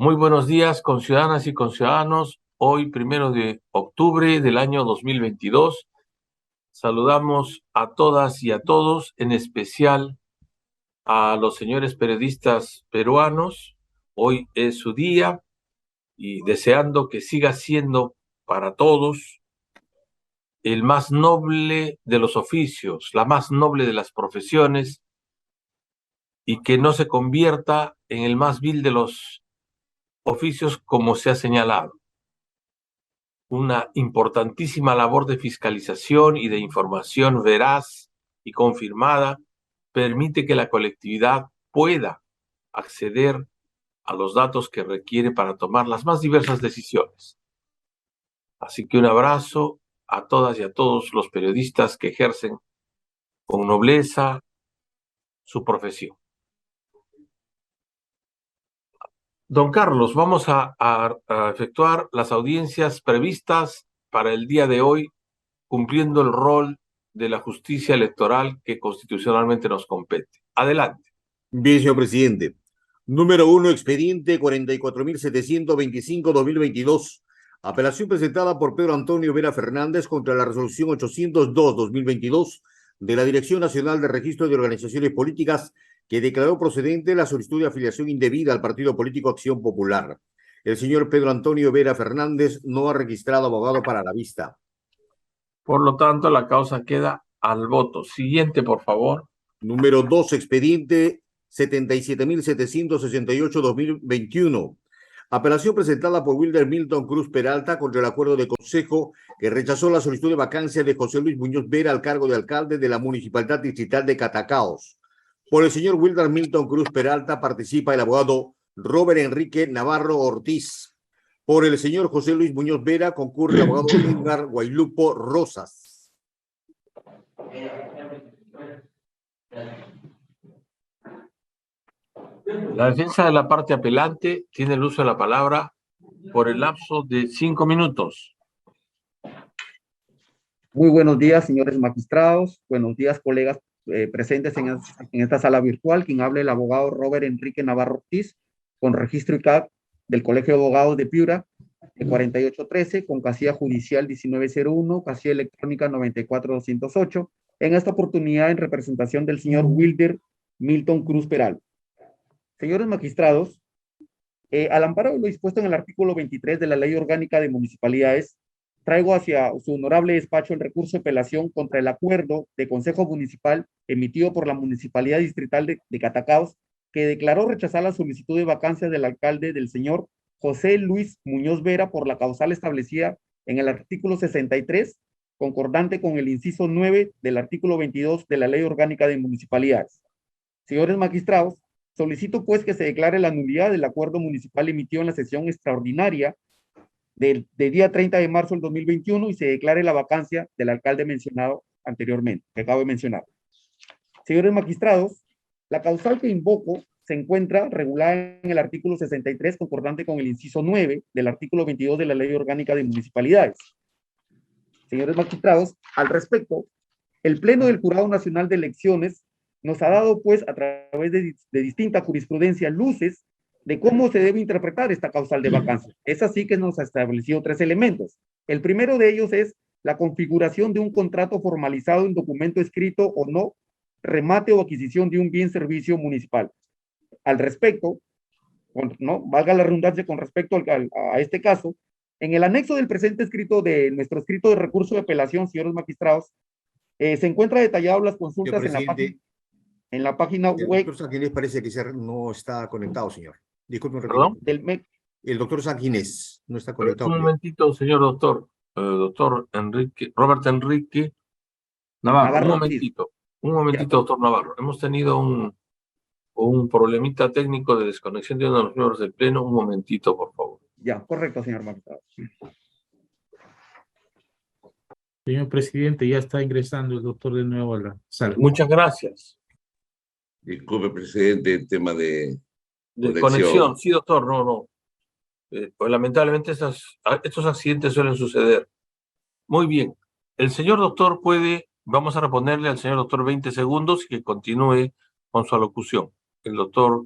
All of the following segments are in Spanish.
Muy buenos días, conciudadanas y conciudadanos. Hoy, 1 de octubre del año 2022, saludamos a todas y a todos, en especial a los señores periodistas peruanos. Hoy es su día y deseando que siga siendo para todos el más noble de los oficios, la más noble de las profesiones, y que no se convierta en el más vil de los oficios, como se ha señalado. Una importantísima labor de fiscalización y de información veraz y confirmada permite que la colectividad pueda acceder a los datos que requiere para tomar las más diversas decisiones. Así que un abrazo a todas y a todos los periodistas que ejercen con nobleza su profesión. Don Carlos, vamos a efectuar las audiencias previstas para el día de hoy, cumpliendo el rol de la justicia electoral que constitucionalmente nos compete. Adelante. Bien, señor presidente. Número 1, expediente 44.725-2022. Apelación presentada por Pedro Antonio Vera Fernández contra la resolución 802-2022 de la Dirección Nacional de Registro de Organizaciones Políticas, que declaró procedente la solicitud de afiliación indebida al Partido Político Acción Popular. El señor Pedro Antonio Vera Fernández no ha registrado abogado para la vista. Por lo tanto, la causa queda al voto. Siguiente, por favor. Número 2, expediente 77.768-2021. Apelación presentada por Wilder Milton Cruz Peralta contra el acuerdo de consejo que rechazó la solicitud de vacancia de José Luis Muñoz Vera al cargo de alcalde de la Municipalidad Distrital de Catacaos. Por el señor Wilder Milton Cruz Peralta participa el abogado Robert Enrique Navarro Ortiz. Por el señor José Luis Muñoz Vera concurre el abogado Edgar Guaylupo Rosas. La defensa de la parte apelante tiene el uso de la palabra por el lapso de 5 minutos. Muy buenos días, señores magistrados. Buenos días, colegas presentes en esta sala virtual. Quien habla el abogado Robert Enrique Navarro Ortiz, con registro ICAP del Colegio de Abogados de Piura, de 4813, con casilla judicial 1901, casilla electrónica 94208. En esta oportunidad, en representación del señor Wilder Milton Cruz Peralta. Señores magistrados, al amparo de lo dispuesto en el artículo 23 de la Ley Orgánica de Municipalidades, traigo hacia su honorable despacho el recurso de apelación contra el acuerdo de Consejo Municipal emitido por la Municipalidad Distrital de Catacaos, que declaró rechazar la solicitud de vacancia del alcalde del señor José Luis Muñoz Vera por la causal establecida en el artículo 63, concordante con el inciso 9 del artículo 22 de la Ley Orgánica de Municipalidades. Señores magistrados, solicito pues que se declare la nulidad del acuerdo municipal emitido en la sesión extraordinaria del día 30 de marzo del 2021 y se declare la vacancia del alcalde mencionado anteriormente, que acabo de mencionar. Señores magistrados, la causal que invoco se encuentra regulada en el artículo 63, concordante con el inciso 9 del artículo 22 de la Ley Orgánica de Municipalidades. Señores magistrados, al respecto, el Pleno del Jurado Nacional de Elecciones nos ha dado, pues, a través de distinta jurisprudencia, luces de cómo se debe interpretar esta causal de vacancia. Es así que nos ha establecido 3 elementos. El primero de ellos es la configuración de un contrato formalizado en documento escrito o no, remate o adquisición de un bien servicio municipal. Al respecto, ¿no? Valga la redundancia con respecto a este caso, en el anexo del presente escrito de nuestro escrito de recurso de apelación, señores magistrados, se encuentra detallado las consultas en la página web. El doctor Sanguinés parece que no está conectado, señor. Disculpe un ¿Perdón? El doctor Sanguinés no está conectado. Un momentito, señor doctor. Doctor Robert Enrique Navarro. Un momentito, doctor Navarro. Hemos tenido un problemita técnico de desconexión de uno de los miembros del Pleno. Un momentito, por favor. Ya, correcto, señor magistrado. Señor presidente, ya está ingresando el doctor de nuevo a la sala. Muchas gracias. Disculpe, presidente, el tema de conexión. Sí, doctor, no. Pues lamentablemente estos accidentes suelen suceder. Muy bien. El señor doctor vamos a reponerle al señor doctor 20 segundos y que continúe con su alocución. El doctor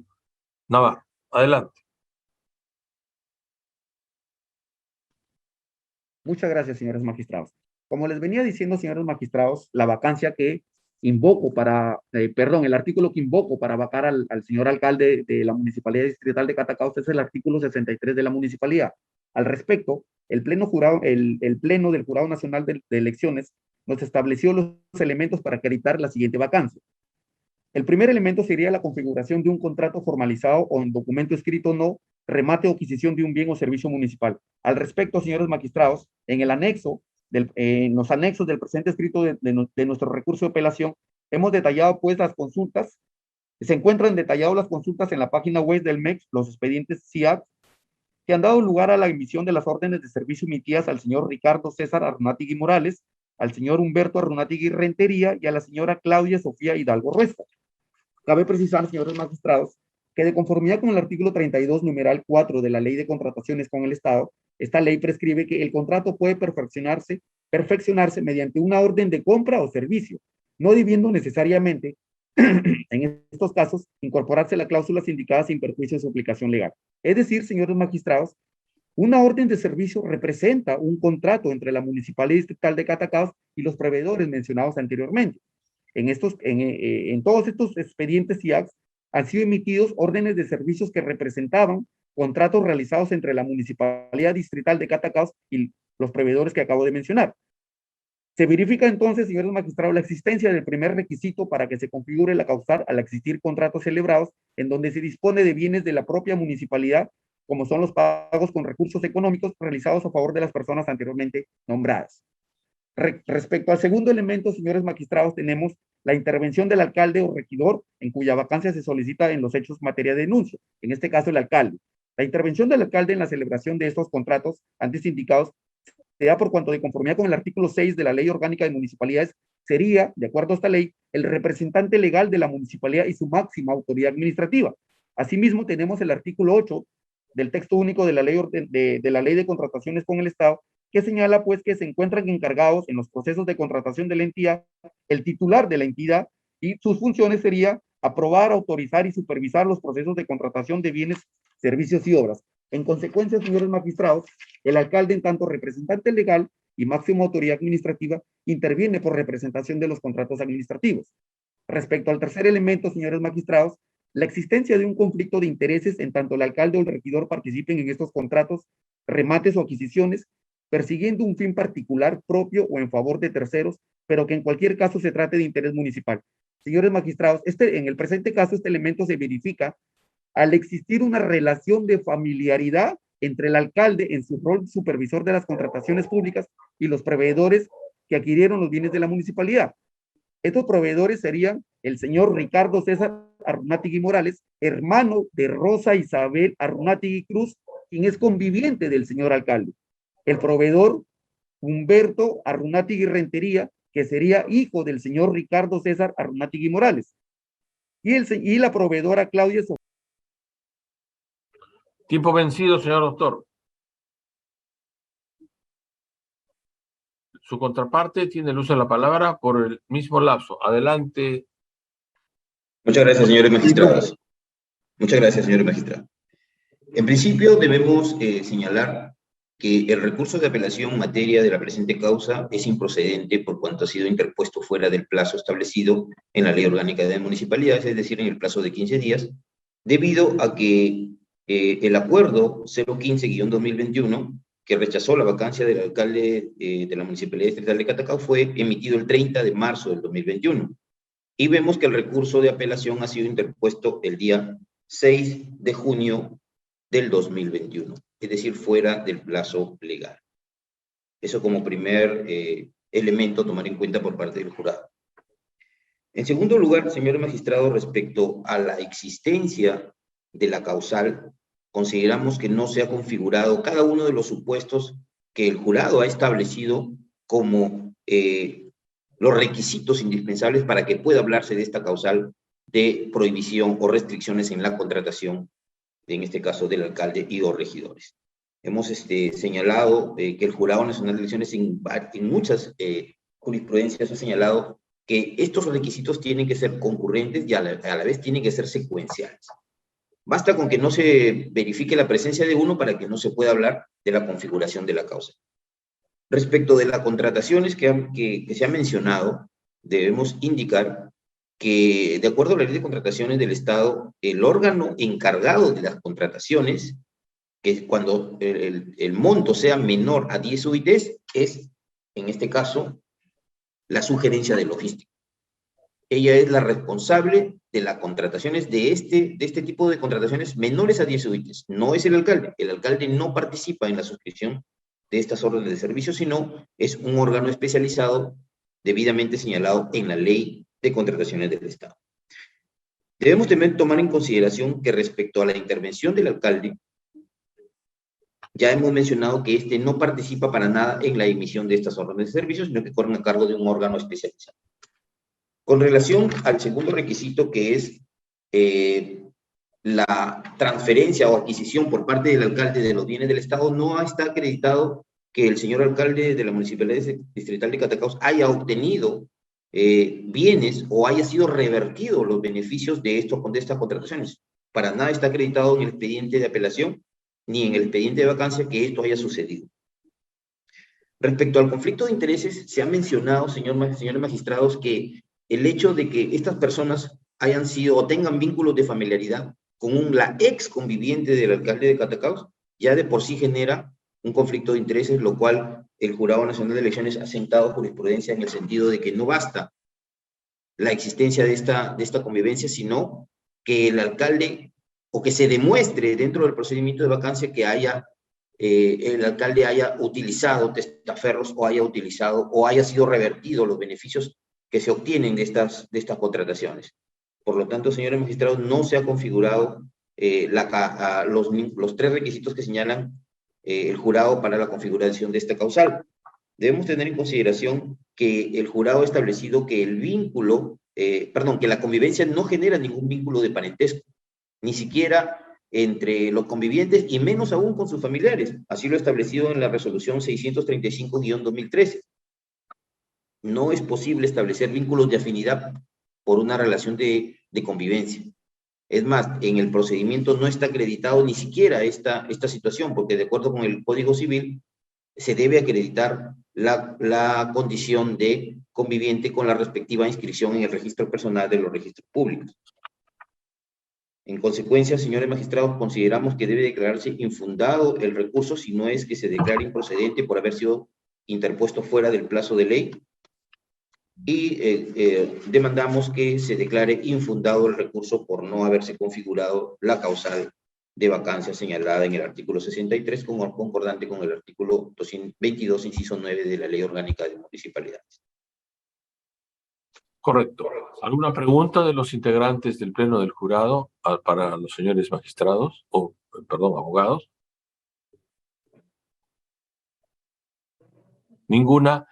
Navarro. Adelante. Muchas gracias, señores magistrados. Como les venía diciendo, señores magistrados, la vacancia que invoco para, el artículo que invoco para vacar al señor alcalde de la Municipalidad Distrital de Catacaos es el artículo 63 de la municipalidad. Al respecto, el Pleno del Jurado Nacional de Elecciones nos estableció los elementos para acreditar la siguiente vacancia. El primer elemento sería la configuración de un contrato formalizado o en documento escrito no, remate o adquisición de un bien o servicio municipal. Al respecto, señores magistrados, en el anexo, en los anexos del presente escrito de nuestro recurso de apelación, hemos detallado pues las consultas, se encuentran detalladas las consultas en la página web del MEX, los expedientes CIAC, que han dado lugar a la emisión de las órdenes de servicio emitidas al señor Ricardo César Arrunatigui Morales, al señor Humberto Arrunatigui Rentería y a la señora Claudia Sofía Hidalgo Ruesca. Cabe precisar, señores magistrados, que de conformidad con el artículo 32, numeral 4 de la Ley de Contrataciones con el Estado, esta ley prescribe que el contrato puede perfeccionarse mediante una orden de compra o servicio, no debiendo necesariamente, en estos casos, incorporarse las cláusulas indicadas sin perjuicio de su aplicación legal. Es decir, señores magistrados, una orden de servicio representa un contrato entre la Municipalidad Distrital de Catacaos y los proveedores mencionados anteriormente. En todos estos expedientes IACS han sido emitidos órdenes de servicios que representaban contratos realizados entre la Municipalidad Distrital de Catacaos y los proveedores que acabo de mencionar. Se verifica entonces, señores magistrados, la existencia del primer requisito para que se configure la causal al existir contratos celebrados en donde se dispone de bienes de la propia municipalidad, como son los pagos con recursos económicos realizados a favor de las personas anteriormente nombradas. Respecto al segundo elemento, señores magistrados, tenemos la intervención del alcalde o regidor en cuya vacancia se solicita en los hechos materia de denuncio, en este caso el alcalde. La intervención del alcalde en la celebración de estos contratos antes indicados se da por cuanto de conformidad con el artículo 6 de la Ley Orgánica de Municipalidades sería, de acuerdo a esta ley, el representante legal de la municipalidad y su máxima autoridad administrativa. Asimismo, tenemos el artículo 8 del texto único de la Ley de Contrataciones con el Estado, que señala pues que se encuentran encargados en los procesos de contratación de la entidad el titular de la entidad y sus funciones sería aprobar, autorizar y supervisar los procesos de contratación de bienes, servicios y obras. En consecuencia, señores magistrados, el alcalde en tanto representante legal y máxima autoridad administrativa interviene por representación de los contratos administrativos. Respecto al tercer elemento, señores magistrados, la existencia de un conflicto de intereses en tanto el alcalde o el regidor participen en estos contratos, remates o adquisiciones, persiguiendo un fin particular propio o en favor de terceros, pero que en cualquier caso se trate de interés municipal. Señores magistrados, en el presente caso este elemento se verifica al existir una relación de familiaridad entre el alcalde en su rol supervisor de las contrataciones públicas y los proveedores que adquirieron los bienes de la municipalidad. Estos proveedores serían el señor Ricardo César Arrunatigui Morales, hermano de Rosa Isabel Arrunatigui Cruz, quien es conviviente del señor alcalde. El proveedor Humberto Arrunatigui Rentería, que sería hijo del señor Ricardo César Arrunatigui Morales. Y la proveedora Claudia Sofía. Tiempo vencido, señor doctor. Su contraparte tiene el uso de la palabra por el mismo lapso. Adelante. Muchas gracias, señores magistrados. Muchas gracias, señores magistrados. En principio, debemos señalar que el recurso de apelación en materia de la presente causa es improcedente por cuanto ha sido interpuesto fuera del plazo establecido en la Ley Orgánica de Municipalidades, es decir, en el plazo de 15 días, debido a que el acuerdo 015-2021, que rechazó la vacancia del alcalde de la Municipalidad Distrital de Catacaos, fue emitido el 30 de marzo del 2021. Y vemos que el recurso de apelación ha sido interpuesto el día 6 de junio del 2021, es decir, fuera del plazo legal. Eso como primer elemento a tomar en cuenta por parte del jurado. En segundo lugar, señor magistrado, respecto a la existencia de la causal, consideramos que no se ha configurado cada uno de los supuestos que el jurado ha establecido como los requisitos indispensables para que pueda hablarse de esta causal de prohibición o restricciones en la contratación, en este caso del alcalde y o regidores. Hemos señalado que el Jurado Nacional de Elecciones en muchas jurisprudencias ha señalado que estos requisitos tienen que ser concurrentes y a la vez tienen que ser secuenciales. Basta con que no se verifique la presencia de uno para que no se pueda hablar de la configuración de la causa. Respecto de las contrataciones que se ha mencionado, debemos indicar que, de acuerdo a la ley de contrataciones del Estado, el órgano encargado de las contrataciones, que es cuando el monto sea menor a 10 UITs, es, en este caso, la Sugerencia de Logística. Ella es la responsable de las contrataciones de este tipo de contrataciones menores a 10 UITs. No es el alcalde. El alcalde no participa en la suscripción de estas órdenes de servicio, sino es un órgano especializado debidamente señalado en la ley de contrataciones del Estado. Debemos también tomar en consideración que respecto a la intervención del alcalde, ya hemos mencionado que este no participa para nada en la emisión de estas órdenes de servicio, sino que corren a cargo de un órgano especializado. Con relación al segundo requisito, que es la transferencia o adquisición por parte del alcalde de los bienes del Estado, no está acreditado que el señor alcalde de la Municipalidad Distrital de Catacaos haya obtenido bienes o haya sido revertido los beneficios de estas contrataciones. Para nada está acreditado en el expediente de apelación ni en el expediente de vacancia que esto haya sucedido. Respecto al conflicto de intereses, se ha mencionado, señores magistrados, que el hecho de que estas personas hayan sido o tengan vínculos de familiaridad con la ex conviviente del alcalde de Catacaos, ya de por sí genera un conflicto de intereses, lo cual el Jurado Nacional de Elecciones ha sentado jurisprudencia en el sentido de que no basta la existencia de esta convivencia, sino que el alcalde, o que se demuestre dentro del procedimiento de vacancia que el alcalde haya utilizado testaferros o haya sido revertido los beneficios que se obtienen de estas contrataciones. Por lo tanto, señores magistrados, no se ha configurado los tres requisitos que señalan el jurado para la configuración de esta causal. Debemos tener en consideración que el jurado ha establecido que que la convivencia no genera ningún vínculo de parentesco, ni siquiera entre los convivientes y menos aún con sus familiares. Así lo ha establecido en la resolución 635-2013. No es posible establecer vínculos de afinidad por una relación de convivencia. Es más, en el procedimiento no está acreditado ni siquiera esta situación, porque de acuerdo con el Código Civil, se debe acreditar la condición de conviviente con la respectiva inscripción en el registro personal de los registros públicos. En consecuencia, señores magistrados, consideramos que debe declararse infundado el recurso si no es que se declare improcedente por haber sido interpuesto fuera del plazo de ley, y demandamos que se declare infundado el recurso por no haberse configurado la causal de vacancia señalada en el artículo 63, como concordante con el artículo 222, inciso 9 de la Ley Orgánica de Municipalidades. Correcto. ¿Alguna pregunta de los integrantes del Pleno del Jurado para los señores magistrados, abogados? Ninguna.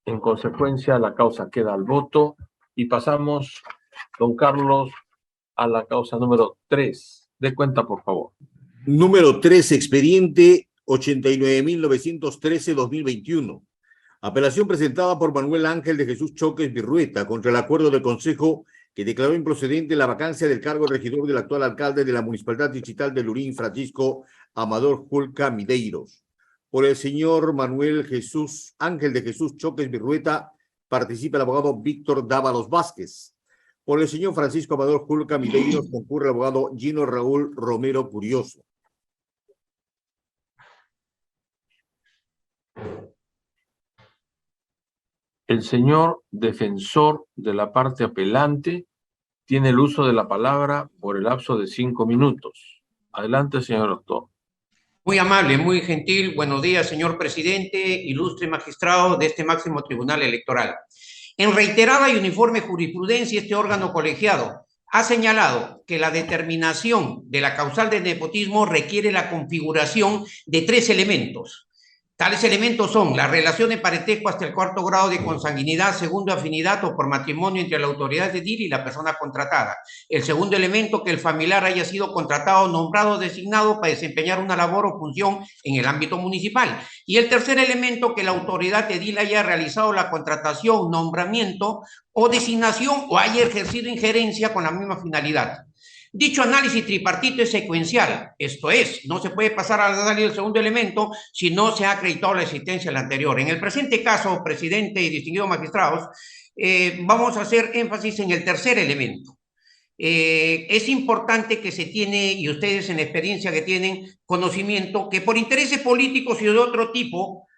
En consecuencia, la causa queda al voto y pasamos, don Carlos, a la causa número 3. De cuenta, por favor. Número 3, expediente 89.913-2021. Apelación presentada por Manuel Ángel de Jesús Choques Virrueta contra el acuerdo del Consejo que declaró improcedente la vacancia del cargo de regidor del actual alcalde de la Municipalidad Distrital de Lurín, Francisco Amador Julca Mideiros. Por el señor Manuel Ángel de Jesús Choques Virrueta participa el abogado Víctor Dávalos Vázquez. Por el señor Francisco Amador Julca Mideiros concurre el abogado Gino Raúl Romero Curioso. El señor defensor de la parte apelante tiene el uso de la palabra por el lapso de 5 minutos. Adelante, señor doctor. Muy amable, muy gentil. Buenos días, señor presidente, ilustre magistrado de este máximo tribunal electoral. En reiterada y uniforme jurisprudencia, este órgano colegiado ha señalado que la determinación de la causal de nepotismo requiere la configuración de 3 elementos. Tales elementos son la relación de parentesco hasta el 4º grado de consanguinidad, segundo afinidad o por matrimonio entre la autoridad de DIR y la persona contratada. El segundo elemento, que el familiar haya sido contratado, nombrado o designado para desempeñar una labor o función en el ámbito municipal. Y el tercer elemento, que la autoridad de DIR haya realizado la contratación, nombramiento o designación o haya ejercido injerencia con la misma finalidad. Dicho análisis tripartito es secuencial, esto es, no se puede pasar al análisis del segundo elemento si no se ha acreditado la existencia del anterior. En el presente caso, presidente y distinguidos magistrados, vamos a hacer énfasis en el tercer elemento. Es importante que se tiene, y ustedes en la experiencia que tienen, conocimiento que por intereses políticos y de otro tipo,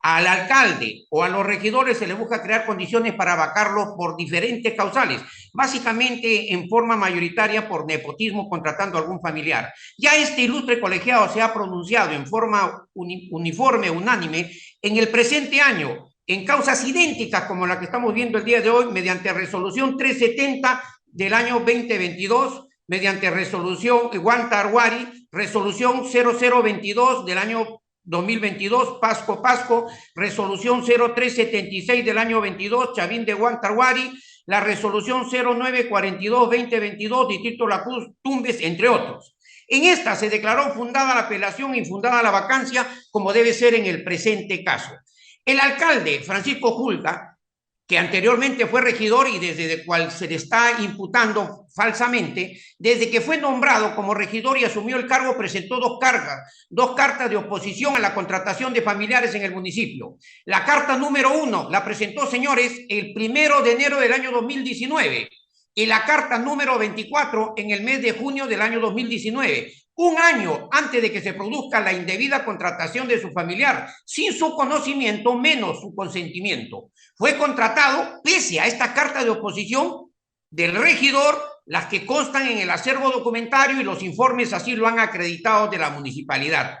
al alcalde o a los regidores se les busca crear condiciones para vacarlos por diferentes causales, básicamente en forma mayoritaria por nepotismo contratando a algún familiar. Ya este ilustre colegiado se ha pronunciado en forma uniforme, unánime, en el presente año, en causas idénticas como la que estamos viendo el día de hoy, mediante resolución 370 del año 2022, mediante resolución Guantarwari, resolución 0022 del año 2022, Pasco, resolución 0376 del año 22, Chavín de Guantarwari, la resolución 0942-2022, Distrito La Cruz, Tumbes, entre otros. En esta se declaró fundada la apelación e infundada la vacancia, como debe ser en el presente caso. El alcalde Francisco Julca, que anteriormente fue regidor y desde el cual se le está imputando falsamente, desde que fue nombrado como regidor y asumió el cargo, presentó dos cartas de oposición a la contratación de familiares en el municipio. La carta número 1 la presentó, señores, el 1 de enero del año 2019 y la carta número 24 en el mes de junio del año 2019. Un año antes de que se produzca la indebida contratación de su familiar, sin su conocimiento, menos su consentimiento. Fue contratado, pese a esta carta de oposición del regidor, las que constan en el acervo documentario y los informes así lo han acreditado de la municipalidad.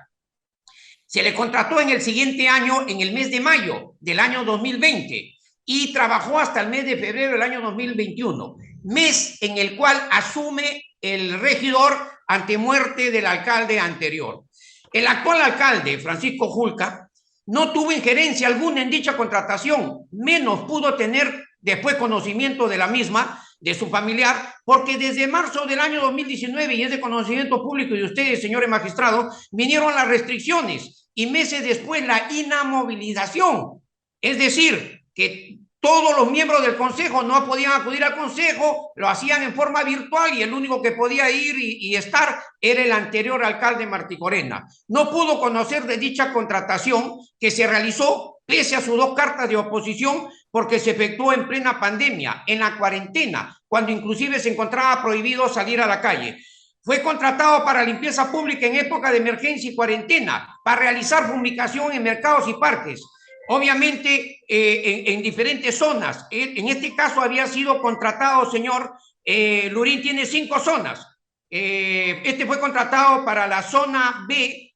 Se le contrató en el siguiente año, en el mes de mayo del año 2020, y trabajó hasta el mes de febrero del año 2021, mes en el cual asume el regidor ante muerte del alcalde anterior. El actual alcalde, Francisco Julca, no tuvo injerencia alguna en dicha contratación, menos pudo tener después conocimiento de la misma, de su familiar, porque desde marzo del año 2019, y es de conocimiento público de ustedes, señores magistrados, vinieron las restricciones y meses después la inamovilización. Es decir, que todos los miembros del consejo no podían acudir al consejo, lo hacían en forma virtual y el único que podía ir y estar era el anterior alcalde Martí Corena. No pudo conocer de dicha contratación que se realizó pese a sus dos cartas de oposición porque se efectuó en plena pandemia, en la cuarentena, cuando inclusive se encontraba prohibido salir a la calle. Fue contratado para limpieza pública en época de emergencia y cuarentena, para realizar fumigación en mercados y parques. Obviamente en diferentes zonas. En este caso había sido contratado, señor, Lurín tiene 5 zonas. Este fue contratado para la zona B,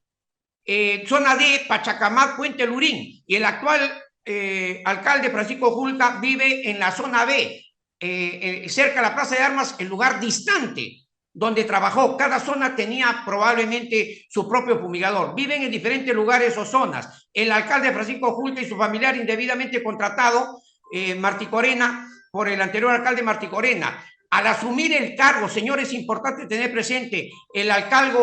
zona D, Pachacamac, Puente Lurín. Y el actual alcalde Francisco Julca vive en la zona B, cerca de la Plaza de Armas, el lugar distante donde trabajó. Cada zona tenía probablemente su propio fumigador. Viven en diferentes lugares o zonas. El alcalde Francisco Julca y su familiar indebidamente contratado, Martí Corena, por el anterior alcalde Martí Corena. Al asumir el cargo, señores, es importante tener presente, el alcalde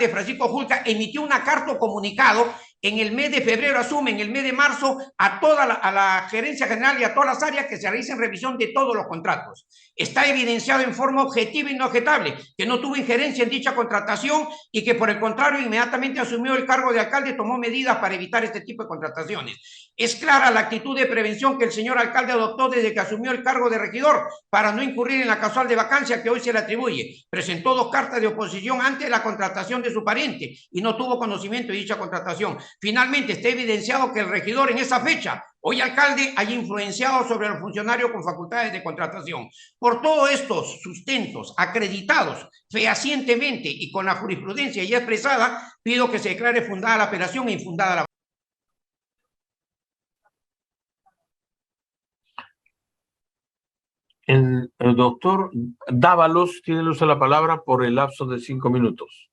Francisco Julca emitió una carta o comunicado. En el mes de febrero asume, en el mes de marzo, a la gerencia general y a todas las áreas que se realicen revisión de todos los contratos. Está evidenciado en forma objetiva y no objetable que no tuvo injerencia en dicha contratación y que por el contrario inmediatamente asumió el cargo de alcalde, tomó medidas para evitar este tipo de contrataciones. Es clara la actitud de prevención que el señor alcalde adoptó desde que asumió el cargo de regidor para no incurrir en la causal de vacancia que hoy se le atribuye. Presentó 2 cartas de oposición antes de la contratación de su pariente y no tuvo conocimiento de dicha contratación. Finalmente, está evidenciado que el regidor en esa fecha, hoy alcalde, haya influenciado sobre los funcionarios con facultades de contratación. Por todos estos sustentos acreditados fehacientemente y con la jurisprudencia ya expresada, pido que se declare fundada la apelación e infundada la... El doctor Dávalos tiene el uso de la palabra por el lapso de 5 minutos.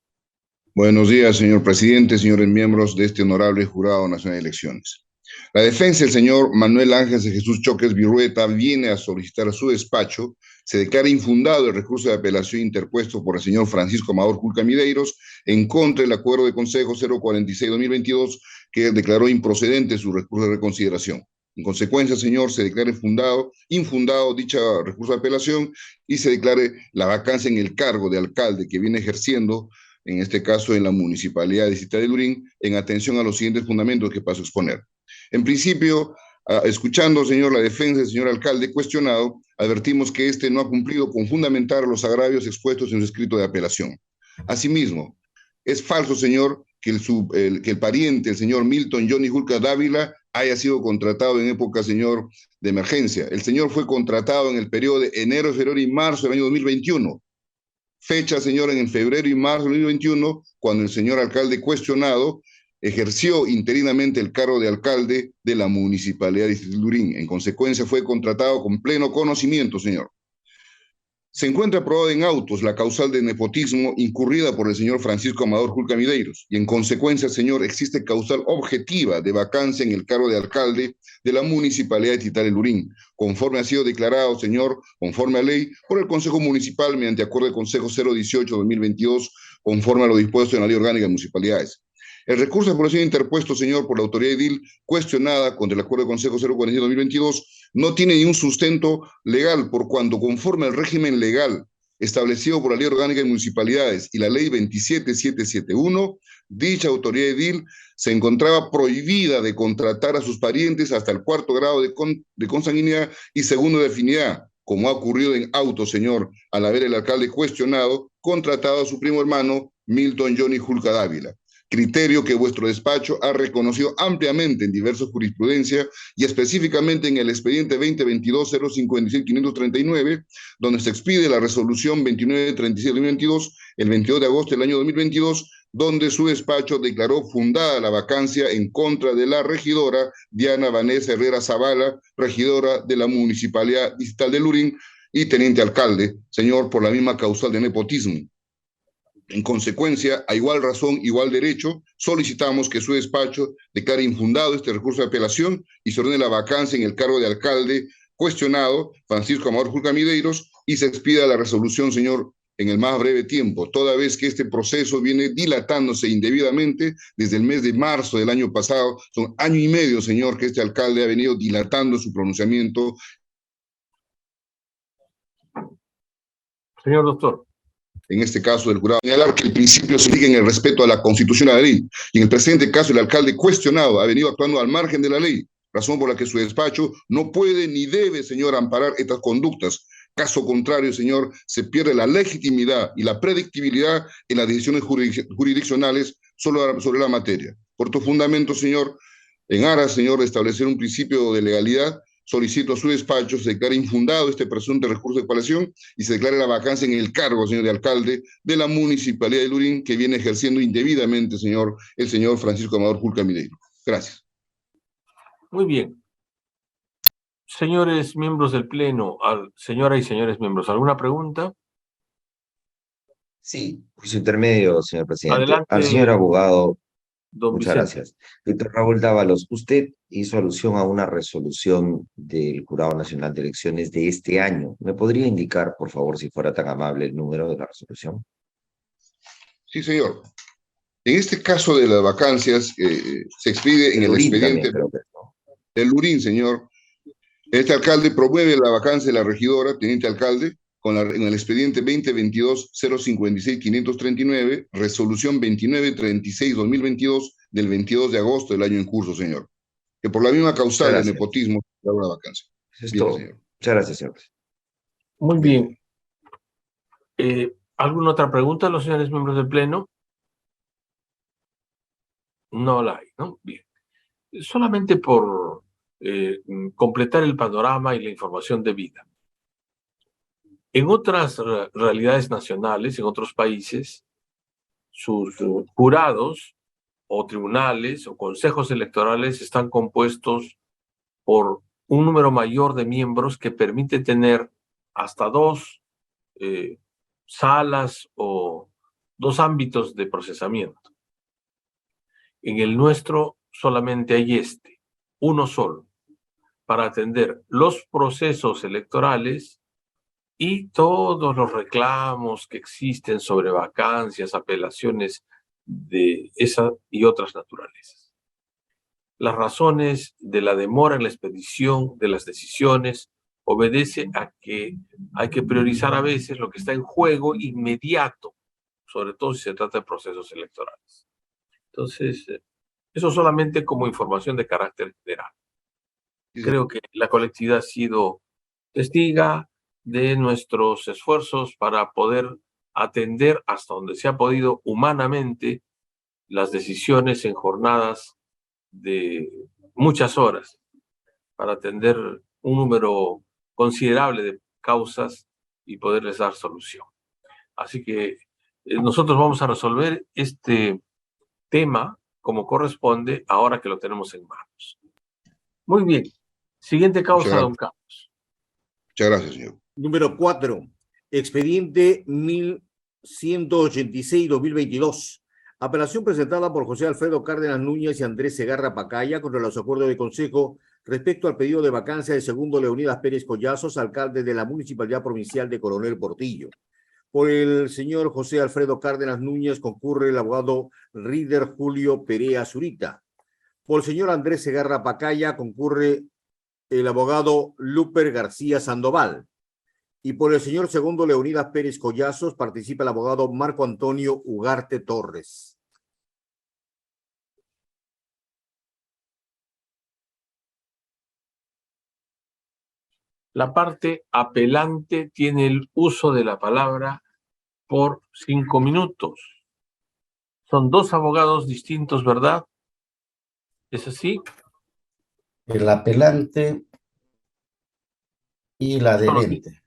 Buenos días, señor presidente, señores miembros de este honorable Jurado Nacional de Elecciones. La defensa del señor Manuel Ángel de Jesús Choques Virrueta viene a solicitar a su despacho se declara infundado el recurso de apelación interpuesto por el señor Francisco Amador Julca Mideiros en contra del acuerdo de Consejo 046-2022 que declaró improcedente su recurso de reconsideración. En consecuencia, señor, se declare infundado dicha recurso de apelación y se declare la vacancia en el cargo de alcalde que viene ejerciendo, en este caso en la Municipalidad de Ciudad de Lurín, en atención a los siguientes fundamentos que paso a exponer. En principio, escuchando, señor, la defensa del señor alcalde cuestionado, advertimos que éste no ha cumplido con fundamentar los agravios expuestos en su escrito de apelación. Asimismo, es falso, señor, que el pariente, el señor Milton Johnny Julca Dávila, haya sido contratado en época, señor, de emergencia. El señor fue contratado en el periodo de enero, febrero y marzo del año 2021. Fecha, señor, en febrero y marzo del 2021, cuando el señor alcalde cuestionado ejerció interinamente el cargo de alcalde de la Municipalidad de Lurín. En consecuencia, fue contratado con pleno conocimiento, señor. Se encuentra aprobada en autos la causal de nepotismo incurrida por el señor Francisco Amador Julca Mideiros y en consecuencia, señor, existe causal objetiva de vacancia en el cargo de alcalde de la Municipalidad de Titán Lurín, conforme ha sido declarado, señor, conforme a ley, por el Consejo Municipal mediante acuerdo de Consejo 018-2022, conforme a lo dispuesto en la Ley Orgánica de Municipalidades. El recurso de apelación interpuesto, señor, por la autoridad edil cuestionada contra el acuerdo de Consejo 047-2022 no tiene ningún sustento legal, por cuanto conforme al régimen legal establecido por la Ley Orgánica de Municipalidades y la Ley 27771, dicha autoridad edil se encontraba prohibida de contratar a sus parientes hasta el 4º grado de consanguinidad y 2º de afinidad, como ha ocurrido en auto, señor, al haber el alcalde cuestionado contratado a su primo hermano Milton Johnny Julca Dávila. Criterio que vuestro despacho ha reconocido ampliamente en diversas jurisprudencias y específicamente en el expediente 2022-056-539, donde se expide la resolución 2937-2022, el 22 de agosto del año 2022, donde su despacho declaró fundada la vacancia en contra de la regidora Diana Vanessa Herrera Zavala, regidora de la Municipalidad Distrital de Lurín y teniente alcalde, señor, por la misma causal de nepotismo. En consecuencia, a igual razón, igual derecho, solicitamos que su despacho declare infundado este recurso de apelación y se ordene la vacancia en el cargo de alcalde cuestionado, Francisco Amador Julca Mideiros, y se expida la resolución, señor, en el más breve tiempo, toda vez que este proceso viene dilatándose indebidamente desde el mes de marzo del año pasado. Son año y medio, señor, que este alcalde ha venido dilatando su pronunciamiento. Señor doctor. En este caso del jurado, señalar que el principio se sigue en el respeto a la Constitución y a la ley. Y en el presente caso, el alcalde cuestionado ha venido actuando al margen de la ley, razón por la que su despacho no puede ni debe, señor, amparar estas conductas. Caso contrario, señor, se pierde la legitimidad y la predictibilidad en las decisiones jurisdiccionales sobre la materia. Por tu fundamento, señor, en aras, señor, de establecer un principio de legalidad, solicito a su despacho se declare infundado este presunto recurso de apelación y se declare la vacancia en el cargo, señor de alcalde, de la Municipalidad de Lurín, que viene ejerciendo indebidamente, señor, el señor Francisco Amador Julca Mideiros. Gracias. Muy bien. Señores miembros del Pleno, señoras y señores miembros, ¿alguna pregunta? Sí, juicio intermedio, señor presidente. Adelante, Al señor abogado, don muchas Vicente. gracias. Víctor Raúl Dávalos, usted hizo alusión a una resolución del Jurado Nacional de Elecciones de este año. ¿Me podría indicar, por favor, si fuera tan amable, el número de la resolución? Sí, señor. En este caso de las vacancias, se expide en el expediente del Lurín, señor. Este alcalde promueve la vacancia de la regidora, teniente alcalde, en el expediente 2022-056-539, resolución 2936-2022 del 22 de agosto del año en curso, señor. Que por la misma causal de nepotismo da una vacancia. Eso es todo. Señor. Muchas gracias, señor. Muy bien. ¿Alguna otra pregunta a los señores miembros del Pleno? No la hay, ¿no? Bien. Solamente por completar el panorama y la información debida. En otras realidades nacionales, en otros países, sus jurados o tribunales o consejos electorales están compuestos por un número mayor de miembros que permite tener hasta dos salas o dos ámbitos de procesamiento. En el nuestro solamente hay uno solo, para atender los procesos electorales y todos los reclamos que existen sobre vacancias, apelaciones de esa y otras naturalezas. Las razones de la demora en la expedición de las decisiones obedece a que hay que priorizar a veces lo que está en juego inmediato, sobre todo si se trata de procesos electorales. Entonces, eso solamente como información de carácter general. Creo que la colectividad ha sido testiga de nuestros esfuerzos para poder atender hasta donde se ha podido humanamente las decisiones en jornadas de muchas horas para atender un número considerable de causas y poderles dar solución. Así que nosotros vamos a resolver este tema como corresponde ahora que lo tenemos en manos. Muy bien. Siguiente causa, don Carlos. Muchas gracias, señor. Número 4, expediente 1186-2022. Apelación presentada por José Alfredo Cárdenas Núñez y Andrés Segarra Pacaya contra los acuerdos de consejo respecto al pedido de vacancia del segundo Leonidas Pérez Collazos, alcalde de la Municipalidad Provincial de Coronel Portillo. Por el señor José Alfredo Cárdenas Núñez concurre el abogado Rider Julio Perea Zurita. Por el señor Andrés Segarra Pacaya concurre el abogado Luper García Sandoval. Y por el señor segundo Leonidas Pérez Collazos participa el abogado Marco Antonio Ugarte Torres. La parte apelante tiene el uso de la palabra por 5 minutos. Son dos abogados distintos, ¿verdad? ¿Es así? El apelante y el adherente.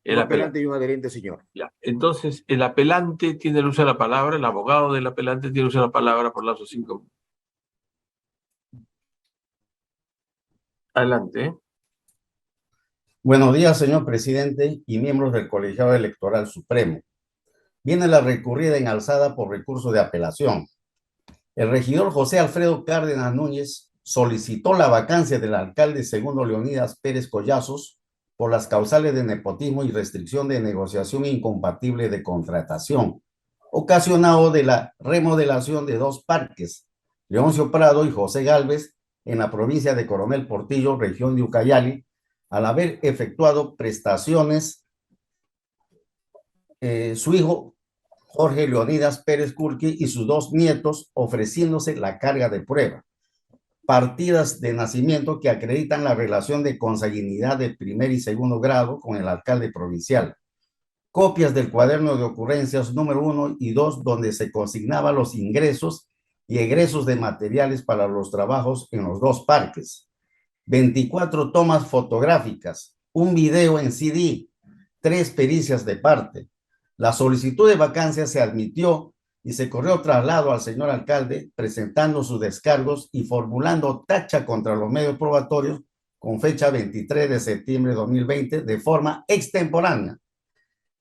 El apelante y un adherente, señor. Ya. Entonces, el apelante tiene el uso de la palabra, el abogado del apelante tiene el uso de la palabra por lapso de 5 minutos. Adelante. Buenos días, señor presidente y miembros del Colegiado Electoral Supremo. Viene la recurrida en alzada por recurso de apelación. El regidor José Alfredo Cárdenas Núñez solicitó la vacancia del alcalde segundo Leonidas Pérez Collazos por las causales de nepotismo y restricción de negociación incompatible de contratación, ocasionado de la remodelación de dos parques, Leoncio Prado y José Gálvez, en la provincia de Coronel Portillo, región de Ucayali, al haber efectuado prestaciones su hijo Jorge Leonidas Pérez Curqui y sus dos nietos, ofreciéndose la carga de prueba. Partidas de nacimiento que acreditan la relación de consanguinidad de primer y segundo grado con el alcalde provincial. Copias del cuaderno de ocurrencias número 1 y 2, donde se consignaban los ingresos y egresos de materiales para los trabajos en los dos parques. 24 tomas fotográficas, un video en CD, 3 pericias de parte. La solicitud de vacancia se admitió y se corrió traslado al señor alcalde, presentando sus descargos y formulando tacha contra los medios probatorios con fecha 23 de septiembre de 2020 de forma extemporánea.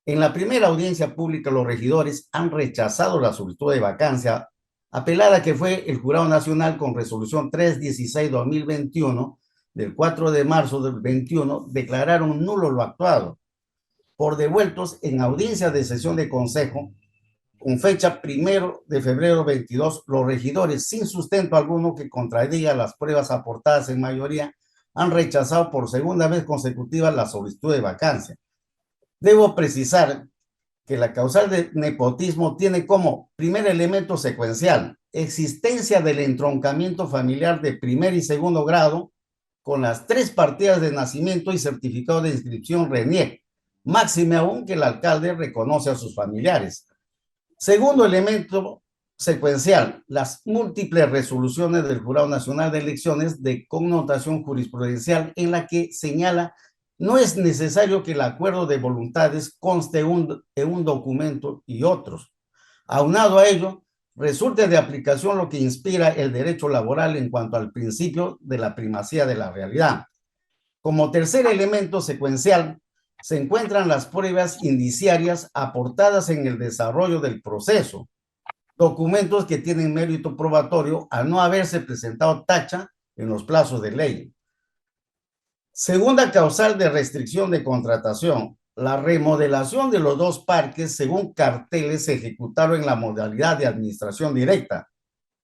En la primera audiencia pública, los regidores han rechazado la solicitud de vacancia, apelada que fue el Jurado Nacional con resolución 316-2021, del 4 de marzo del 21, declararon nulo lo actuado. Por devueltos en audiencia de sesión de consejo, con fecha 1 de febrero 22, los regidores, sin sustento alguno que contradiga las pruebas aportadas en mayoría, han rechazado por segunda vez consecutiva la solicitud de vacancia. Debo precisar que la causal de nepotismo tiene como primer elemento secuencial existencia del entroncamiento familiar de primer y segundo grado con las 3 partidas de nacimiento y certificado de inscripción RENIEC, máxime aún que el alcalde reconoce a sus familiares. Segundo elemento secuencial, las múltiples resoluciones del Jurado Nacional de Elecciones de connotación jurisprudencial en la que señala no es necesario que el acuerdo de voluntades conste en un documento y otros. Aunado a ello, resulta de aplicación lo que inspira el derecho laboral en cuanto al principio de la primacía de la realidad. Como tercer elemento secuencial, se encuentran las pruebas indiciarias aportadas en el desarrollo del proceso, documentos que tienen mérito probatorio al no haberse presentado tacha en los plazos de ley. Segunda causal de restricción de contratación, la remodelación de los dos parques según carteles se ejecutaron en la modalidad de administración directa,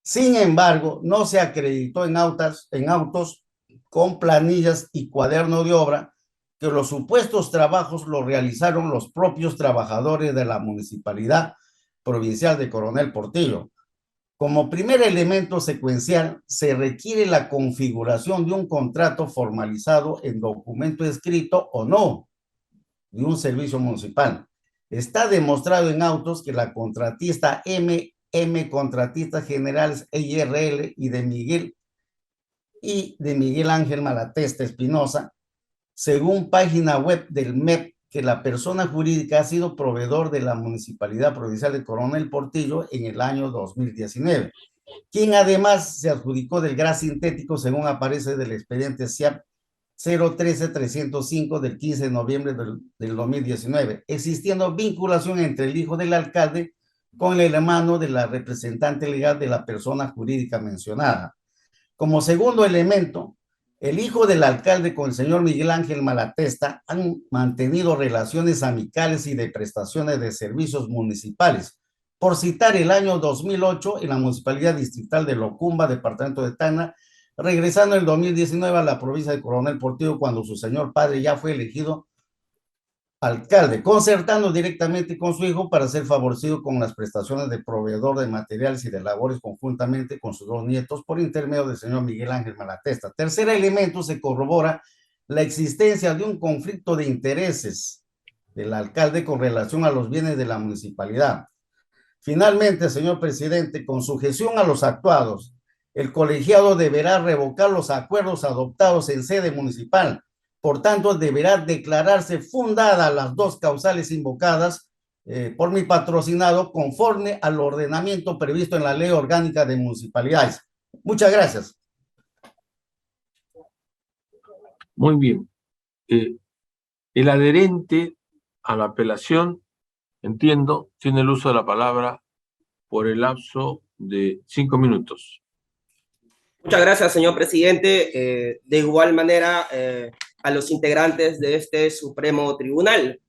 Sin embargo, no se acreditó en autos con planillas y cuaderno de obra que los supuestos trabajos los realizaron los propios trabajadores de la Municipalidad Provincial de Coronel Portillo. Como primer elemento secuencial, se requiere la configuración de un contrato formalizado en documento escrito o no de un servicio municipal. Está demostrado en autos que la contratista Contratistas Generales EIRL y de Miguel Ángel Malatesta Espinosa, según página web del MEP, que la persona jurídica ha sido proveedor de la Municipalidad Provincial de Coronel Portillo en el año 2019, quien además se adjudicó del gas sintético según aparece del expediente SIAP 013-305 del 15 de noviembre del 2019, existiendo vinculación entre el hijo del alcalde con el hermano de la representante legal de la persona jurídica mencionada. Como segundo elemento, el hijo del alcalde con el señor Miguel Ángel Malatesta han mantenido relaciones amicales y de prestaciones de servicios municipales. Por citar el año 2008 en la Municipalidad Distrital de Locumba, departamento de Tacna, regresando en el 2019 a la provincia de Coronel Portillo cuando su señor padre ya fue elegido alcalde, concertando directamente con su hijo para ser favorecido con las prestaciones de proveedor de materiales y de labores conjuntamente con sus dos nietos por intermedio del señor Miguel Ángel Malatesta. Tercer elemento, se corrobora la existencia de un conflicto de intereses del alcalde con relación a los bienes de la municipalidad. Finalmente, señor presidente, con sujeción a los actuados, el colegiado deberá revocar los acuerdos adoptados en sede municipal. Por tanto, deberá declararse fundadas las dos causales invocadas por mi patrocinado conforme al ordenamiento previsto en la Ley Orgánica de Municipalidades. Muchas gracias. Muy bien. El adherente a la apelación, entiendo, tiene el uso de la palabra por el lapso de 5 minutos. Muchas gracias, señor presidente. De igual manera, a los integrantes de este Supremo Tribunal.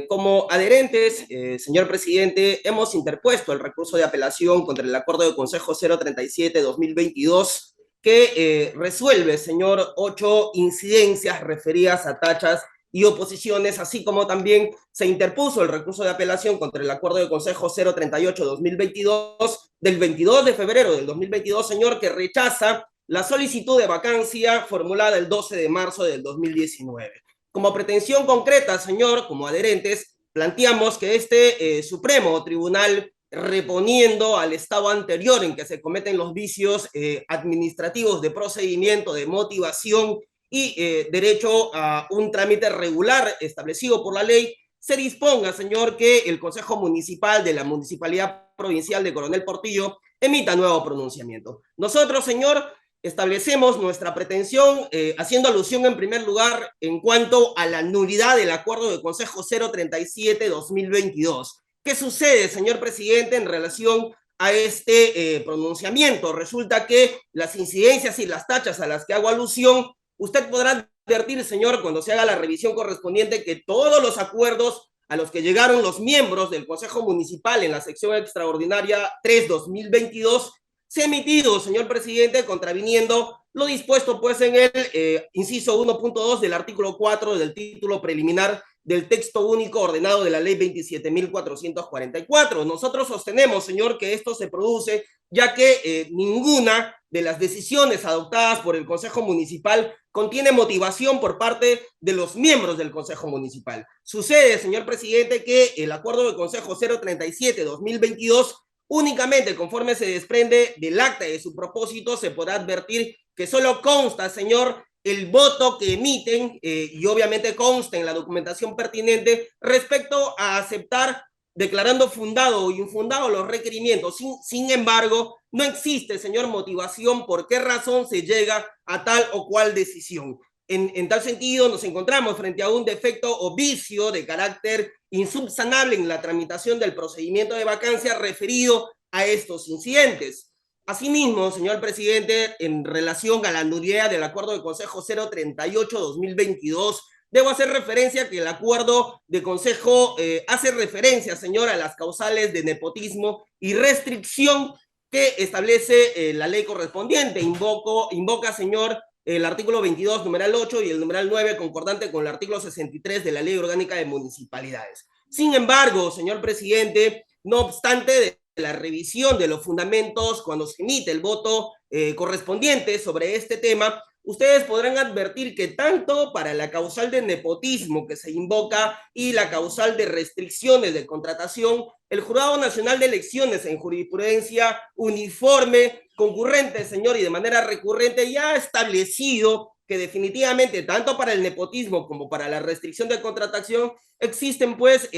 Como adherentes, señor presidente, hemos interpuesto el recurso de apelación contra el Acuerdo de Consejo 037-2022 que resuelve, señor, 8 incidencias referidas a tachas y oposiciones, así como también se interpuso el recurso de apelación contra el Acuerdo de Consejo 038-2022 del 22 de febrero del 2022, señor, que rechaza la solicitud de vacancia formulada el 12 de marzo del 2019. Como pretensión concreta, señor, como adherentes, planteamos que este Supremo Tribunal, reponiendo al estado anterior en que se cometen los vicios administrativos de procedimiento, de motivación y derecho a un trámite regular establecido por la ley, se disponga, señor, que el Consejo Municipal de la Municipalidad Provincial de Coronel Portillo emita nuevo pronunciamiento. Nosotros, señor, establecemos nuestra pretensión haciendo alusión en primer lugar en cuanto a la nulidad del Acuerdo de Consejo 037-2022. ¿Qué sucede, señor presidente, en relación a este pronunciamiento? Resulta que las incidencias y las tachas a las que hago alusión, usted podrá advertir, señor, cuando se haga la revisión correspondiente, que todos los acuerdos a los que llegaron los miembros del Consejo Municipal en la sección extraordinaria 3-2022 se ha emitido, señor presidente, contraviniendo lo dispuesto pues en el inciso 1.2 del artículo 4 del título preliminar del texto único ordenado de la ley 27.444. Nosotros sostenemos, señor, que esto se produce ya que ninguna de las decisiones adoptadas por el Consejo Municipal contiene motivación por parte de los miembros del Consejo Municipal. Sucede, señor presidente, que el Acuerdo de Consejo 037-2022 únicamente conforme se desprende del acta de su propósito se podrá advertir que solo consta, señor, el voto que emiten y obviamente consta en la documentación pertinente respecto a aceptar declarando fundado o infundado los requerimientos. Sin embargo, no existe, señor, motivación por qué razón se llega a tal o cual decisión. En tal sentido, nos encontramos frente a un defecto o vicio de carácter insubsanable en la tramitación del procedimiento de vacancia referido a estos incidentes. Asimismo, señor presidente, en relación a la nulidad del Acuerdo de Consejo 038-2022, debo hacer referencia que el Acuerdo de Consejo hace referencia, señor, a las causales de nepotismo y restricción que establece la ley correspondiente. Invoca, señor, el artículo 22, numeral 8 y el numeral 9, concordante con el artículo 63 de la Ley Orgánica de Municipalidades. Sin embargo, señor presidente, no obstante de la revisión de los fundamentos cuando se emite el voto correspondiente sobre este tema, ustedes podrán advertir que tanto para la causal de nepotismo que se invoca y la causal de restricciones de contratación, el Jurado Nacional de Elecciones en jurisprudencia uniforme, concurrente, señor, y de manera recurrente ya ha establecido que definitivamente tanto para el nepotismo como para la restricción de contratación existen pues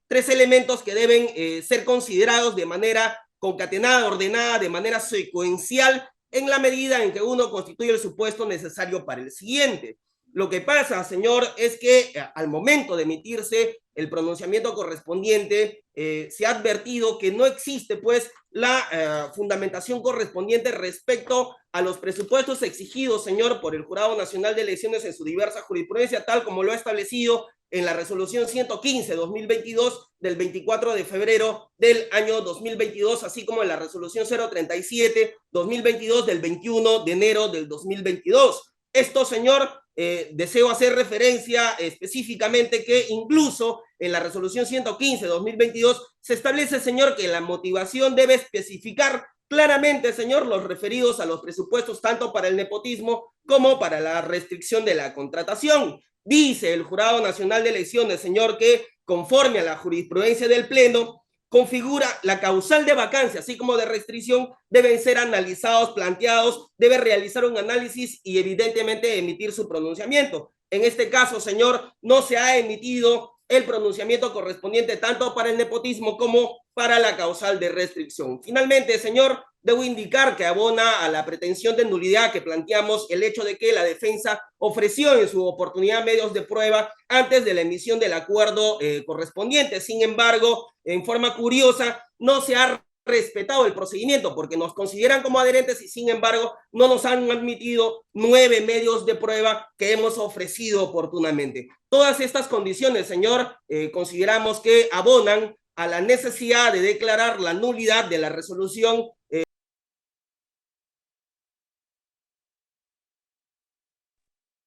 tres elementos que deben ser considerados de manera concatenada, ordenada, de manera secuencial, en la medida en que uno constituye el supuesto necesario para el siguiente. Lo que pasa, señor, es que al momento de emitirse el pronunciamiento correspondiente, se ha advertido que no existe, pues, la fundamentación correspondiente respecto a los presupuestos exigidos, señor, por el Jurado Nacional de Elecciones en su diversa jurisprudencia, tal como lo ha establecido en la resolución 115-2022 del 24 de febrero del año 2022, así como en la resolución 037-2022 del 21 de enero del 2022. Esto, señor, deseo hacer referencia específicamente que incluso en la resolución 115-2022 se establece, señor, que la motivación debe especificar claramente, señor, los referidos a los presupuestos tanto para el nepotismo como para la restricción de la contratación. Dice el Jurado Nacional de Elecciones, señor, que conforme a la jurisprudencia del Pleno, configura la causal de vacancia, así como de restricción, deben ser analizados, planteados, debe realizar un análisis y evidentemente emitir su pronunciamiento. En este caso, señor, no se ha emitido el pronunciamiento correspondiente tanto para el nepotismo como para la causal de restricción. Finalmente, señor, debo indicar que abona a la pretensión de nulidad que planteamos el hecho de que la defensa ofreció en su oportunidad medios de prueba antes de la emisión del acuerdo correspondiente. Sin embargo, en forma curiosa, no se ha respetado el procedimiento porque nos consideran como adherentes y sin embargo no nos han admitido 9 medios de prueba que hemos ofrecido oportunamente. Todas estas condiciones, señor, consideramos que abonan a la necesidad de declarar la nulidad de la resolución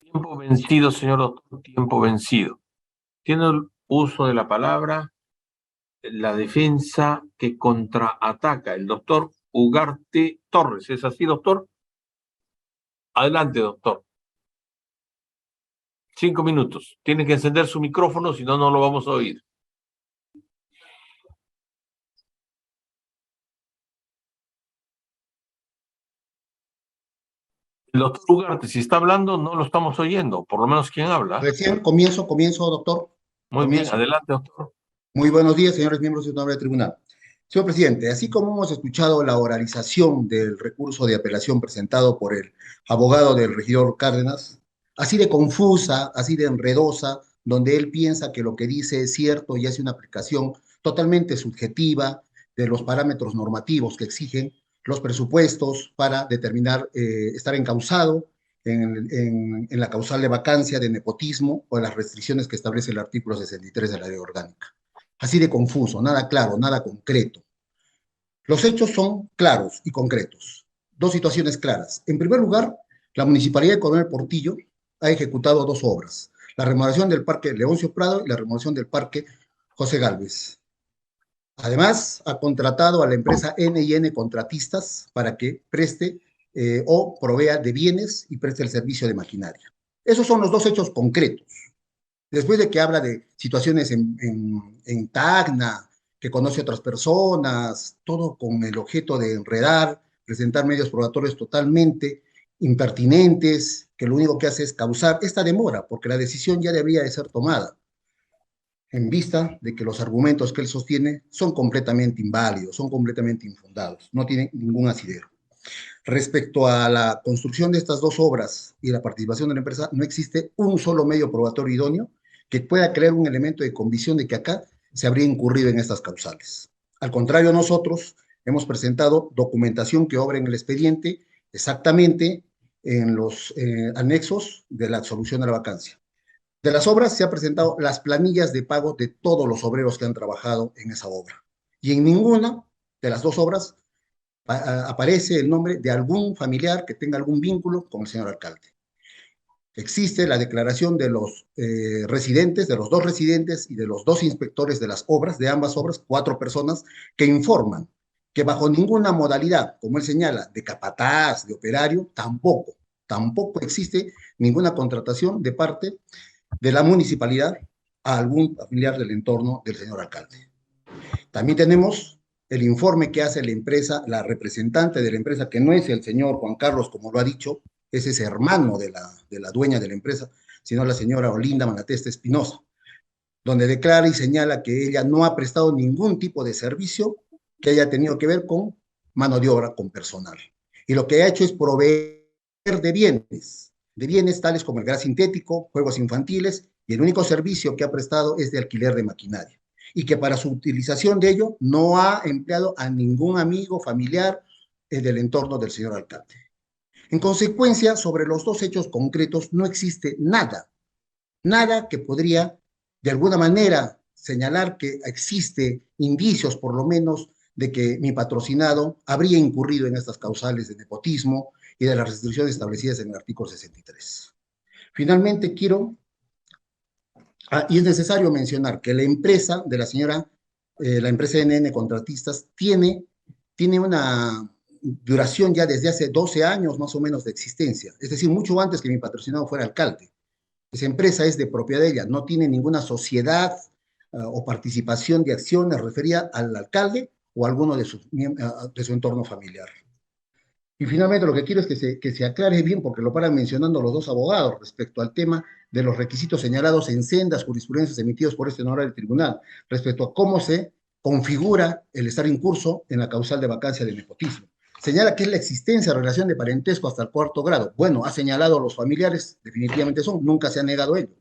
Tiempo vencido, señor doctor, tiempo vencido. Tiene el uso de la palabra la defensa que contraataca, el doctor Ugarte Torres. ¿Es así, doctor? Adelante, doctor. 5 minutos. Tiene que encender su micrófono, si no, no lo vamos a oír. El doctor Ugarte, si está hablando, no lo estamos oyendo, por lo menos quien habla. Recién comienzo, doctor. Muy bien, adelante, doctor. Muy buenos días, señores miembros del Honorable Tribunal. Señor presidente, así como hemos escuchado la oralización del recurso de apelación presentado por el abogado del regidor Cárdenas, así de confusa, así de enredosa, donde él piensa que lo que dice es cierto y hace una aplicación totalmente subjetiva de los parámetros normativos que exigen los presupuestos para determinar, estar encausado en la causal de vacancia, de nepotismo o de las restricciones que establece el artículo 63 de la Ley Orgánica. Así de confuso, nada claro, nada concreto. Los hechos son claros y concretos. Dos situaciones claras. En primer lugar, la Municipalidad de Coronel Portillo ha ejecutado 2 obras. La remodelación del Parque Leoncio Prado y la remodelación del Parque José Gálvez. Además, ha contratado a la empresa N&N Contratistas para que preste o provea de bienes y preste el servicio de maquinaria. Esos son los 2 hechos concretos. Después de que habla de situaciones en Tacna, que conoce a otras personas, todo con el objeto de enredar, presentar medios probatorios totalmente impertinentes, que lo único que hace es causar esta demora, porque la decisión ya debería de ser tomada, en vista de que los argumentos que él sostiene son completamente inválidos, son completamente infundados, no tienen ningún asidero. Respecto a la construcción de estas 2 obras y la participación de la empresa, no existe un solo medio probatorio idóneo que pueda crear un elemento de convicción de que acá se habría incurrido en estas causales. Al contrario, nosotros hemos presentado documentación que obra en el expediente exactamente en los anexos de la absolución de la vacancia. De las obras se han presentado las planillas de pago de todos los obreros que han trabajado en esa obra. Y en ninguna de las 2 obras aparece el nombre de algún familiar que tenga algún vínculo con el señor alcalde. Existe la declaración de los residentes, de los 2 residentes y de los 2 inspectores de las obras, de ambas obras, 4 personas, que informan que bajo ninguna modalidad, como él señala, de capataz, de operario, tampoco existe ninguna contratación de parte de la municipalidad a algún familiar del entorno del señor alcalde. También tenemos el informe que hace la empresa, la representante de la empresa, que no es el señor Juan Carlos, como lo ha dicho, ese es hermano de la dueña de la empresa, sino la señora Olinda Malatesta Espinosa, donde declara y señala que ella no ha prestado ningún tipo de servicio que haya tenido que ver con mano de obra, con personal. Y lo que ha hecho es proveer de bienes tales como el gas sintético, juegos infantiles, y el único servicio que ha prestado es de alquiler de maquinaria. Y que para su utilización de ello no ha empleado a ningún amigo, familiar del entorno del señor alcalde. En consecuencia, sobre los 2 hechos concretos no existe nada que podría de alguna manera señalar que existe indicios, por lo menos, de que mi patrocinado habría incurrido en estas causales de nepotismo y de las restricciones establecidas en el artículo 63. Finalmente, y es necesario mencionar que la empresa de la señora, la empresa NN Contratistas, tiene una duración ya desde hace 12 años más o menos de existencia, es decir, mucho antes que mi patrocinado fuera alcalde. Esa empresa es de propiedad de ella, no tiene ninguna sociedad o participación de acciones referida al alcalde o a alguno de su entorno familiar. Y finalmente lo que quiero es que se aclare bien, porque lo paran mencionando los 2 abogados respecto al tema de los requisitos señalados en sendas jurisprudencias emitidos por este honorable tribunal, respecto a cómo se configura el estar en curso en la causal de vacancia de nepotismo. Señala que es la existencia de relación de parentesco hasta el 4º grado. Bueno, ha señalado a los familiares, definitivamente nunca se ha negado ello.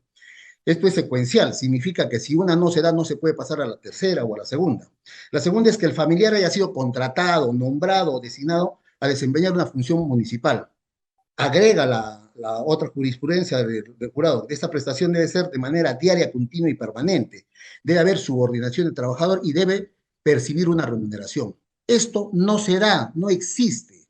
Esto es secuencial, significa que si una no se da, no se puede pasar a la tercera o a la segunda. La segunda es que el familiar haya sido contratado, nombrado o designado a desempeñar una función municipal. Agrega la otra jurisprudencia del jurado. Esta prestación debe ser de manera diaria, continua y permanente. Debe haber subordinación del trabajador y debe percibir una remuneración. Esto no se da, no existe.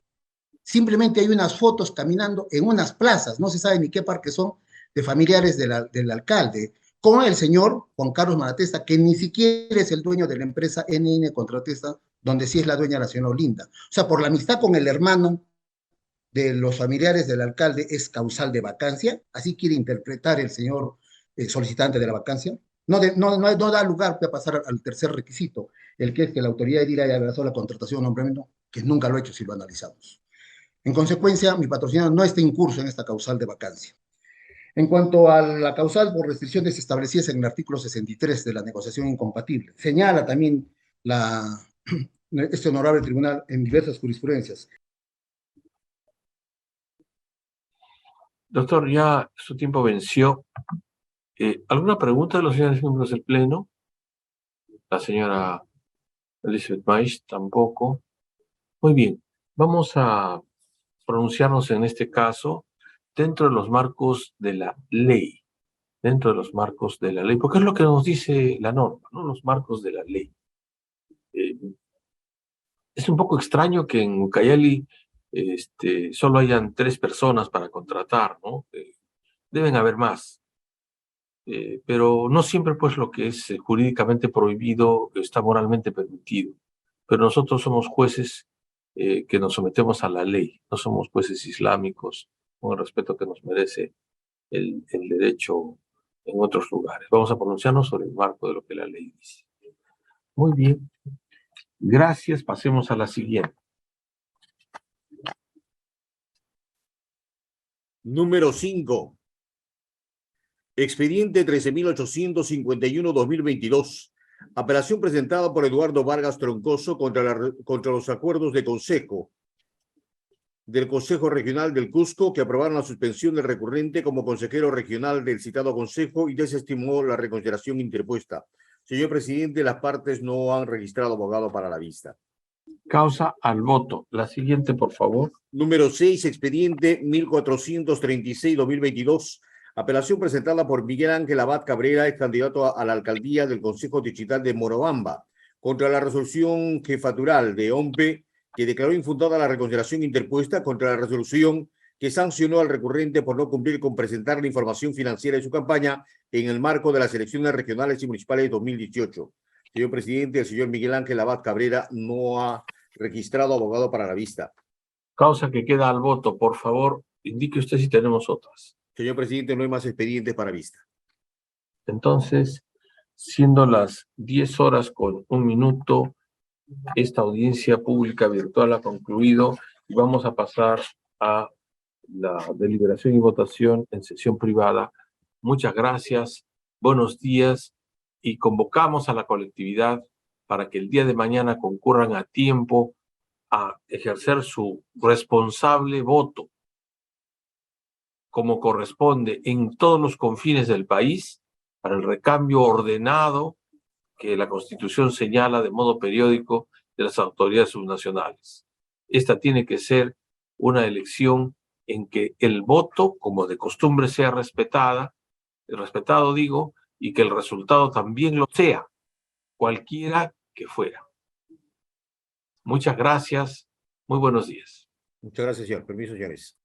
Simplemente hay unas fotos caminando en unas plazas, no se sabe ni qué parque son, de familiares del alcalde, con el señor Juan Carlos Malatesta, que ni siquiera es el dueño de la empresa NN Contratista, donde sí es la dueña la señora Olinda. O sea, por la amistad con el hermano de los familiares del alcalde es causal de vacancia, así quiere interpretar el señor solicitante de la vacancia. No da lugar para pasar al tercer requisito, el que es que la autoridad edil haya realizado la contratación o nombramiento, que nunca lo ha hecho si lo analizamos. En consecuencia, mi patrocinado no está incurso en esta causal de vacancia. En cuanto a la causal por restricciones establecidas en el artículo 63 de la negociación incompatible, señala también este honorable tribunal en diversas jurisprudencias. Doctor, ya su tiempo venció. ¿Alguna pregunta de los señores miembros del Pleno? La señora Elizabeth Maish tampoco. Muy bien, vamos a pronunciarnos en este caso dentro de los marcos de la ley. Dentro de los marcos de la ley, porque es lo que nos dice la norma, ¿no? Los marcos de la ley. Es un poco extraño que en Ucayali solo hayan 3 personas para contratar, ¿no? Deben haber más. Pero no siempre, pues, lo que es jurídicamente prohibido está moralmente permitido. Pero nosotros somos jueces que nos sometemos a la ley, no somos jueces islámicos, con el respeto que nos merece el derecho en otros lugares. Vamos a pronunciarnos sobre el marco de lo que la ley dice. Muy bien. Gracias. Pasemos a la siguiente. Número 5. Expediente 13.851-2022. Apelación presentada por Eduardo Vargas Troncoso contra los acuerdos de consejo del Consejo Regional del Cusco, que aprobaron la suspensión del recurrente como consejero regional del citado consejo y desestimó la reconsideración interpuesta. Señor presidente, las partes no han registrado abogado para la vista. Causa al voto. La siguiente, por favor. Número 6, expediente 1436-2022. Apelación presentada por Miguel Ángel Abad Cabrera, ex candidato a la alcaldía del Consejo Distrital de Morobamba, contra la resolución jefatural de OMPE que declaró infundada la reconsideración interpuesta contra la resolución que sancionó al recurrente por no cumplir con presentar la información financiera de su campaña en el marco de las elecciones regionales y municipales de 2018. Señor presidente, el señor Miguel Ángel Abad Cabrera no ha registrado abogado para la vista. Causa que queda al voto, por favor, indique usted si tenemos otras. Señor presidente, no hay más expedientes para vista. Entonces, siendo las 10:01, esta audiencia pública virtual ha concluido y vamos a pasar a la deliberación y votación en sesión privada. Muchas gracias, buenos días y convocamos a la colectividad para que el día de mañana concurran a tiempo a ejercer su responsable voto como corresponde en todos los confines del país para el recambio ordenado que la Constitución señala de modo periódico de las autoridades subnacionales. Esta tiene que ser una elección en que el voto, como de costumbre, sea respetado, y que el resultado también lo sea, cualquiera que fuera. Muchas gracias, muy buenos días. Muchas gracias, señor. Permiso, señores.